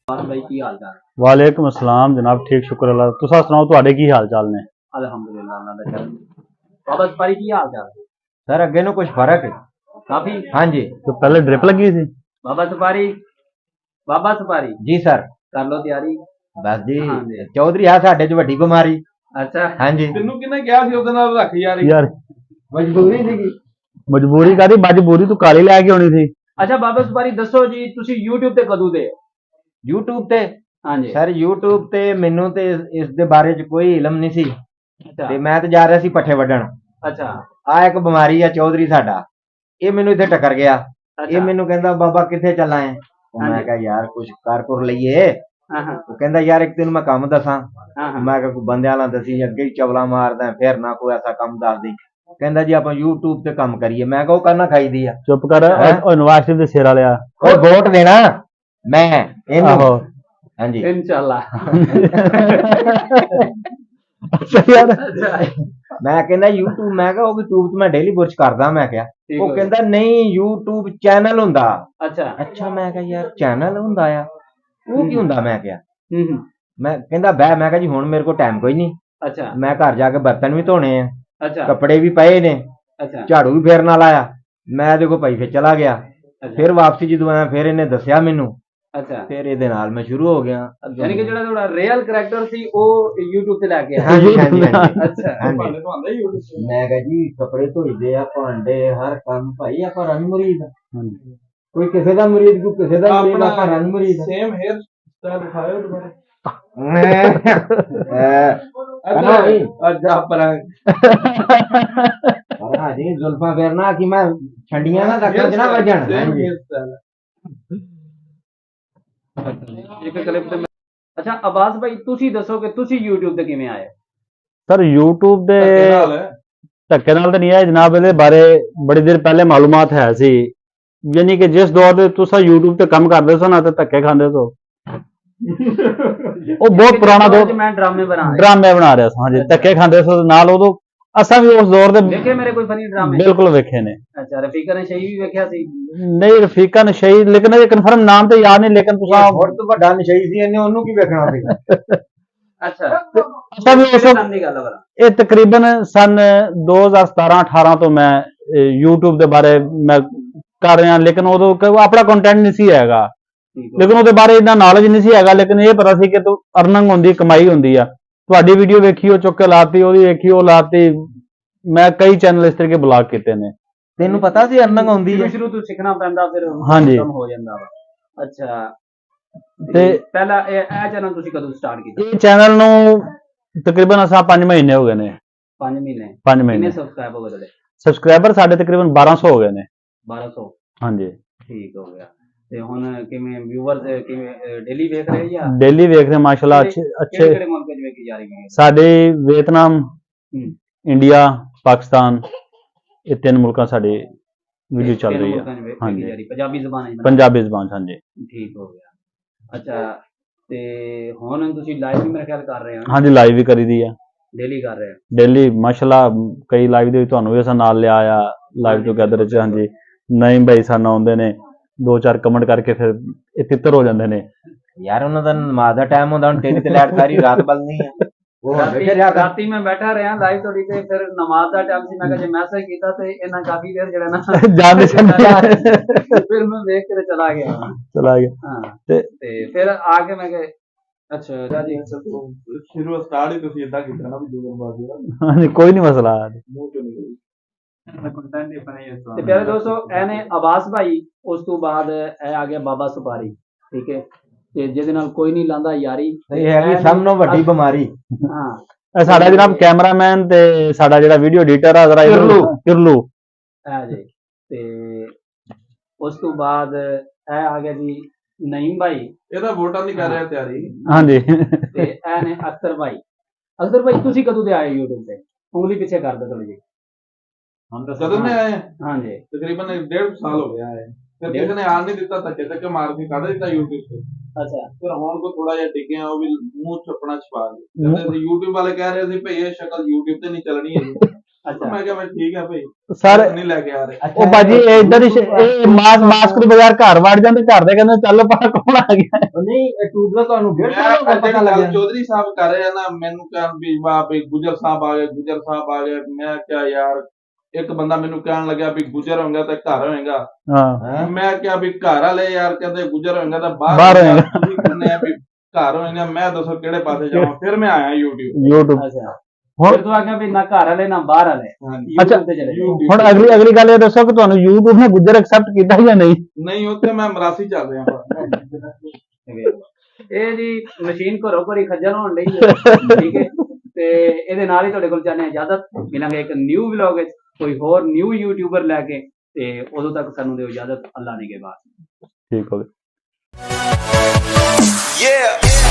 भाई की हाल चाल? वालेकुम अस्सलाम जनाब, ठीक शुक्र अल्लाह। तुसा सुनाओ तुहाडे की हाल चाल ने? अल्हम्दुलिल्लाह अल्लाह दा करम। बाबा सफारी की हाल चाल? सर अगे नो कुछ फर्क है काफी। हाँ जी। तो पहले ड्रिप लगी थी बाबा सफारी, बाबा सफारी जी सर कर लो तैयारी। बस जी हाँ जी। चौधरी है साडे च वड्डी बीमारी। अच्छा हाँ जी तेनू किने कहा सी ओदे नाल रख यार यार। मजबूरी सी मजबूरी कादी मजबूरी तू काली लैके होनी थी। अच्छा बाबा सफारी दसो जी तुसी YouTube ते कदों दे? यूट्यूब ते हाँ जी। सर यूट्यूब ते मैनू ते इस दे बारे च कोई इलम नहीं सी अच्छा ते मैं ते जा रहा सी पट्ठे वड्डण। अच्छा आ एक बीमारी है चौधरी साडा ये मैनू इत्थे टक्कर गया। ये अच्छा। मैनू कहंदा बाबा किथे चला है तो हाँ मैं जी। कहा यार कुछ कर कुर लईए। हाँ हाँ वो कहंदा यार एक दिन मैं काम दसां। हाँ हाँ। मैं कहा कोई बंदे वाला दसी अगे ही चवला मारदा फिर ना कोई ऐसा काम दस दी। कहंदा जी आप यूट्यूब ते काम करिए। मैं कहा करना खाई दी है। चुप कर हैं? और नवाज शरीफ दे सिर वालिया ओए वोट देना मैं इनू आहो। हाँ जी इंशाल्लाह। अच्छा यार अच्छा मैं कहंदा यूट्यूब मैं कहा यूट्यूब ते मैं डेली बुर्श करदा मैं क्या ठीक वो हो कहंदा नहीं यूट्यूब चैनल हुंदा। अच्छा। अच्छा मैं कहा यार चैनल हुंदा आ वो की हुंदा मैं क्या हम्म। मैं कहंदा बह मैं कहा जी हुण मेरे को टाइम कोई नहीं अच्छा मैं घर जाके बर्तन भी धोने हैं अच्छा कपड़े भी पए ने अच्छा झाड़ू भी फेरन वाला आ। मैं देखो भाई फिर चला गया अच्छा फिर वापसी ਜਦੋਂ आया फिर इन्हें दसिया मैनू अच्छा। फिर ਇਹਦੇ ਨਾਲ मैं शुरू हो गया। यानी कि ਜਿਹੜਾ ਤੁਹਾਡਾ ਰੀਅਲ ਕਰੈਕਟਰ ਸੀ ਉਹ YouTube ਤੇ ਲੈ ਕੇ ਆਇਆ। हाँ जी हाँ जी हाँ जी ਅੱਛਾ हाँ जी ਭਾਂਡੇ ਧੋਂਦਾ ਹੀ YouTube मैं कहा जी कपड़े धोईदे आ भांडे हर काम भाई आप रन मरीज कोई किसी का मरीज कोई किसी का मरीज ਆਪਣਾ आप रन मरीज ਸੇਮ हेयर ਸਟਾਈਲ ਦਿਖਾਇਓ ਦੁਬਾਰਾ ਅੱਜ ਪਰ हाँ जी जुल्फा फेरना कि मैं छंडियां ना तक ना वजन हाँ ਸੇਮ जी हेयर ਸਟਾਈਲ ਇੱਕ ਕਲਿੱਪ ਤੇ ਅੱਛਾ ਆਵਾਜ਼ ਭਾਈ ਤੁਸੀਂ ਦੱਸੋ ਕਿ ਤੁਸੀਂ YouTube ਤੇ ਕਿਵੇਂ ਆਏ? सर यूट्यूब दे ਧੱਕੇ ਨਾਲ ਹੈ धक्के नाल तो नहीं है जनाब ਇਹਦੇ बारे बड़ी देर पहले मालूमात है सी यानी कि जिस दौर ਦੇ तुसा YouTube ਤੇ ਕੰਮ ਕਰਦੇ ਸੋ ਨਾ ਤੇ ਧੱਕੇ ਖਾਂਦੇ ਸੋ ਉਹ ਬਹੁਤ ਪੁਰਾਣਾ दौर दौर च मैं ड्रामे बना रहा ਡਰਾਮੇ ਬਣਾ ਰਿਹਾ ਸਾਂ ਹਾਂਜੀ ਧੱਕੇ ਖਾਂਦੇ ਸੋ ਤੇ ਨਾਲ ਉਦੋਂ ਅਸਾਂ ਵੀ ਉਸ ਦੌਰ ਦੇ देखे मेरे कोई फनी ड्रामे? ਬਿਲਕੁਲ ਵੇਖੇ ਨੇ। अच्छा रफीका ने सही भी वेख्या सी। नहीं रफीका नशई लेकिन ये कन्फर्म नाम तो याद नहीं लेकिन तुसा ਹੋਰ ਤੋਂ ਵੱਡਾ ਨਸ਼ਈ ਸੀ ਇਹਨੇ ਉਹਨੂੰ ਕੀ ਵੇਖਣਾ ਸੀ अच्छा असा भी उस सन दी गल बड़ा ਇਹ ਤਕਰੀਬਨ ਸਨ 2017-18 ਤੋਂ ਮੈਂ YouTube ਦੇ ਬਾਰੇ ਮੈਂ ਕਰ ਰਿਹਾ ਲੇਕਿਨ ਉਦੋਂ ਆਪਣਾ ਕੰਟੈਂਟ ਨਹੀਂ ਸੀ ਹੈਗਾ ਲੇਕਿਨ ਉਹਦੇ ਬਾਰੇ ਇੰਨਾ ਨੌਲੇਜ ਨਹੀਂ ਸੀ ਹੈਗਾ ਲੇਕਿਨ ਇਹ ਪਤਾ ਸੀ ਕਿ ਤੂੰ ਅਰਨਿੰਗ ਹੁੰਦੀ ਕਮਾਈ ਹੁੰਦੀ ਆ ਤੁਹਾਡੀ ਵੀਡੀਓ ਵੇਖੀ ਉਹ ਚੁੱਕ ਕੇ ਲਾਤੀ ਉਹਦੀ ਵੇਖੀ ਉਹ ਲਾਤੀ ਮੈਂ ਕਈ ਚੈਨਲ ਇਸ ਤਰੀਕੇ ਬਲੌਕ ਕੀਤੇ ਨੇ। ਤੈਨੂੰ ਪਤਾ ਸੀ ਅਰਨਿੰਗ ਹੁੰਦੀ ਹੈ शुरू तो सीखना पैंदा फिर ਹਾਂਜੀ। कम हो ਜਾਂਦਾ ਵਾ। अच्छा ਤੇ पहला ਇਹ ਚੈਨਲ ਤੁਸੀਂ ਕਦੋਂ ਸਟਾਰਟ ਕੀਤਾ? ਇਹ ਚੈਨਲ ਨੂੰ ਤਕਰੀਬਨ ਅਸਾਂ 5 ਮਹੀਨੇ ਹੋ ਗਏ ਨੇ 5 ਮਹੀਨੇ 5 ਕਿੰਨੇ ਮਹੀਨੇ ਸਬਸਕ੍ਰਾਈਬ ਹੋ ਗਏ ਤੁਹਾਡੇ? ਸਬਸਕ੍ਰਾਈਬਰ ਸਾਡੇ ਤਕਰੀਬਨ 1200 ਹੋ ਗਏ ਨੇ 1200 ਹਾਂਜੀ। ਠੀਕ ਹੋ ਗਿਆ ਤੇ ਹੁਣ ਕਿਵੇਂ ਵਿਊਅਰਸ ਕਿਵੇਂ ਡੇਲੀ ਵੇਖ ਰਹੇ ਜਾਂ ਡੇਲੀ ਵੇਖ ਰਹੇ ਮਾਸ਼ਾਅੱਲਾ ਅੱਛੇ ਕਿਹੜੇ ਮੁਲਕ ਚ ਵੇਖੀ ਜਾ ਰਹੀ ਹੈ? ਸਾਡੇ ਵੀਅਤਨਾਮ ਹੂੰ। ਇੰਡੀਆ ਪਾਕਿਸਤਾਨ ਇਹ ਤਿੰਨ ਮੁਲਕਾਂ ਸਾਡੀ ਵੀਡੀਓ ਚੱਲ ਰਹੀ ਹੈ ਵੇਖੀ ਹਾਂਜੀ। ਜਾ ਰਹੀ ਪੰਜਾਬੀ ਜ਼ਬਾਨ ਵਿੱਚ ਪੰਜਾਬੀ ਜ਼ਬਾਨ ਹਾਂਜੀ ਠੀਕ ਹੋ ਗਿਆ। ਅੱਛਾ ਤੇ ਹੁਣ ਤੁਸੀਂ ਲਾਈਵ ਵੀ ਮੇਰੇ ਖਿਆਲ ਕਰ ਰਹੇ ਹੋ? ਹਾਂਜੀ ਲਾਈਵ ਵੀ ਕਰੀਦੀ ਆ ਡੇਲੀ ਕਰ ਰਹੇ ਹੋ? ਡੇਲੀ ਮਾਸ਼ਾਅੱਲਾ ਕਈ ਲਾਈਵ ਦੇ ਵਿੱਚ ਤੁਹਾਨੂੰ ਵੀ ਅਸਾਂ ਨਾਲ ਲਿਆ ਆ ਲਾਈਵ ਟੂਗੇਦਰ ਚ ਹਾਂਜੀ ਨਹੀਂ ਭਾਈ ਸਾਨੂੰ ਆਉਂਦੇ ਨੇ ਦੋ ਚਾਰ ਕਮੈਂਟ ਕਰਕੇ ਫਿਰ ਇਹ ਤਿੱਤਰ ਹੋ ਜਾਂਦੇ ਨੇ ਯਾਰ ਉਹਨਾਂ ਦਾ ਨਮਾਜ਼ ਦਾ ਟਾਈਮ ਹੁੰਦਾ ਹੁਣ ਤੇਰੀ ਤੇ ਲੈਟ ਸਾਰੀ ਰਾਤ ਬਲਣੀ ਹੈ ਉਹ ਰਾਤੀ ਮੈਂ ਬੈਠਾ ਰਿਹਾ ਲਾਈਵ ਤੁਹਾਡੀ ਤੇ ਫਿਰ ਨਮਾਜ਼ ਦਾ ਟਾਈਮ ਸੀ ਮੈਂ ਕਿਹਾ ਜੇ ਮੈਸੇਜ ਕੀਤਾ ਤੇ ਇਹਨਾਂ ਕਾਫੀ ਦੇਰ ਜਿਹੜਾ ਨਾ ਜਾਣਦੇ ਫਿਰ ਮੈਂ ਵੇਖ ਕੇ ਚਲਾ ਗਿਆ ਚਲਾ ਗਿਆ ਹਾਂ ਤੇ ਤੇ ਫਿਰ ਆ ਕੇ ਮੈਂ ਕਿਹਾ ਅੱਛਾ ਜੀ ਸ਼ੁਰੂ ਸਟਾਰਟ ਹੀ ਤੁਸੀਂ ਇਦਾਂ ਕੀਤਾ ਨਾ ਵੀ ਜੁਗਲਬਾਜ਼ੀ ਦਾ ਹਾਂਜੀ ਕੋਈ ਨਹੀਂ ਮਸਲਾ ਮੂੰਹ ਚੋਂ ਨਿਕਲ ਕੰਟੈਂਟ ਹੀ ਬਣਾਈ ਇਸ ਤੇ ਪਿਆਰੇ ਦੋਸਤੋ ਇਹਨੇ ਆਵਾਜ਼ ਭਾਈ ਉਸ ਤੋਂ ਬਾਅਦ ਇਹ ਆ ਗਿਆ ਬਾਬਾ ਸੁਪਾਰੀ ਠੀਕ ਹੈ ਤੇ ਜਿਹਦੇ ਨਾਲ ਕੋਈ ਨਹੀਂ ਲਾਂਦਾ ਯਾਰੀ ਇਹ ਹੈਗੀ ਸਭ ਤੋਂ ਵੱਡੀ ਬਿਮਾਰੀ। ਹਾਂ ਇਹ ਸਾਡਾ ਜਨਾਬ ਕੈਮਰਾਮੈਨ ਤੇ ਸਾਡਾ ਜਿਹੜਾ ਵੀਡੀਓ ਐਡੀਟਰ ਆ ਜ਼ਰਾ ਕਿਰਲੂ ਹੈ ਜੀ ਤੇ ਉਸ ਤੋਂ ਬਾਅਦ ਇਹ ਆ ਗਿਆ ਜੀ ਨਈਮ ਭਾਈ ਇਹਦਾ ਵੋਟਾਂ ਦੀ ਕਰ ਰਿਹਾ ਤਿਆਰੀ ਹਾਂਜੀ ਤੇ ਇਹ ਨੇ ਅਖਤਰ ਭਾਈ ਤੁਸੀਂ ਕਦੋਂ ਦੇ ਆਏ YouTube ਤੇ ਉਂਗਲੀ ਪਿੱਛੇ ਕਰ ਦਿਓ ਥੋੜੀ ਜੀ ਕਦੋਂ ਦੇ ਆਏ ਹਾਂਜੀ ਤਕਰੀਬਨ 1.5 ਸਾਲ ਹੋ ਗਿਆ ਹੈ ਫਿਰ ਕਿਸੇ ਨੇ ਆਣ ਨਹੀਂ ਦਿੱਤਾ ਧੱਕੇ ਮਾਰ ਕੇ ਕੱਢ ਦਿੱਤਾ YouTube ਤੇ ਅੱਛਾ ਫਿਰ ਹੁਣ ਕੋ ਥੋੜਾ ਜਿਹਾ ਡਿੱਗਿਆ ਉਹ ਵੀ ਮੂੰਹ ਚ ਆਪਣਾ ਛਪਾ ਲਿਆ ਕਹਿੰਦੇ YouTube ਵਾਲੇ ਕਹਿ ਰਹੇ ਸੀ ਭਈ ਇਹ ਸ਼ਕਲ YouTube ਤੇ ਨਹੀਂ ਚੱਲਣੀ ਹੈ ਅੱਛਾ ਮੈਂ ਕਿਹਾ ਮੈਂ ਠੀਕ ਹੈ ਭਾਈ ਸਰ ਨਹੀਂ ਲੈ ਕੇ ਆ ਰਹੇ। ਉਹ ਬਾਜੀ ਇਦਾਂ ਦੀ ਇਹ ਮਾਸਕ ਦੇ ਬਗੈਰ ਘਰ ਵੜ ਜਾਂਦੇ, ਘਰ ਦੇ ਕਹਿੰਦੇ ਚੱਲ ਪਾ ਕੌਣ ਆ ਗਿਆ। ਨਹੀਂ YouTube ਦਾ ਤੁਹਾਨੂੰ 1.5 ਸਾਲ ਹੋ ਮੈਂ ਗਿਆ ਪਤਾ ਜਿਹੜੀ ਲੱਗਿਆ। ਗੱਲ ਚੌਧਰੀ ਸਾਹਿਬ ਕਰ ਰਹੇ ਆ ਨਾ, ਮੈਨੂੰ ਕਹਿਣ ਵੀ ਵਾਹ ਵੀ ਗੁਜਰ ਸਾਹਿਬ ਆ ਗਏ, ਗੁਜਰ ਸਾਹਿਬ ਆ ਗਏ। ਮੈਂ ਕਿਹਾ ਯਾਰ ਇੱਕ ਬੰਦਾ ਮੈਨੂੰ ਕਹਿਣ ਲੱਗਿਆ ਵੀ ਗੁਜਰ ਹੋਏਗਾ ਤਾਂ ਘਰ ਹੋਏਗਾ। ਹਾਂ ਮੈਂ ਕਿਹਾ ਵੀ ਘਰ ਵਾਲੇ ਯਾਰ ਕਹਿੰਦੇ ਗੁਜਰ ਹੋਏਗਾ ਤਾਂ ਬਾਹਰ ਬਾਹਰ ਹੋਏਗਾ। ਤੁਸੀਂ ਕਹਿੰਦੇ ਆ ਵੀ ਘਰ ਹੋਏਗਾ। ਮੈਂ ਦੱਸੋ ਕਿਹੜੇ ਪਾਸੇ ਜਾਵਾਂ? ਫਿਰ ਮੈਂ ਆਇਆ YouTube। YouTube ਅੱਛਾ ਹੁਣ ਫਿਰ ਤੂੰ ਆਖਿਆ ਵੀ ਨਾ ਘਰ ਵਾਲੇ ਨਾ ਬਾਹਰ ਵਾਲੇ ਹਾਂਜੀ ਅੱਛਾ, YouTube ਤੇ ਚਲੇ ਜਾਓ। ਹੁਣ ਅਗਲੀ ਗੱਲ ਇਹ ਦੱਸੋ ਕਿ ਤੁਹਾਨੂੰ YouTube ਨੇ ਗੁੱਜਰ ਐਕਸੈਪਟ ਕੀਤਾ ਜਾਂ ਨਹੀਂ? ਨਹੀਂ ਉੱਥੇ ਮੈਂ ਮਰਾਸੀ ਚੱਲ ਰਿਹਾ ਇਹ ਜੀ ਮਸ਼ੀਨ ਘਰੋਂ ਘਰੀ ਖੱਜਲ ਹੋਣ ਲਈ ਹੈ ਠੀਕ ਹੈ। ਤੇ ਇਹਦੇ ਨਾਲ ਹੀ ਤੁਹਾਡੇ ਕੋਲ ਚਾਹੁੰਦੇ ਹਾਂ ਇਜਾਜ਼ਤ, ਮਿਲਾਂਗੇ ਇੱਕ ਨਿਊ ਵਲੌਗ ਵਿੱਚ ਕੋਈ ਹੋਰ ਨਿਊ ਯੂਟਿਊਬਰ ਲੈ ਕੇ। ਤੇ ਉਦੋਂ ਤੱਕ ਸਾਨੂੰ ਦਿਓ ਇਜਾਜ਼ਤ, ਅੱਲਾ ਨੇ ਕੇ ਬਾਤ। ਠੀਕ ਹੋ ਗਿਆ। Yeah.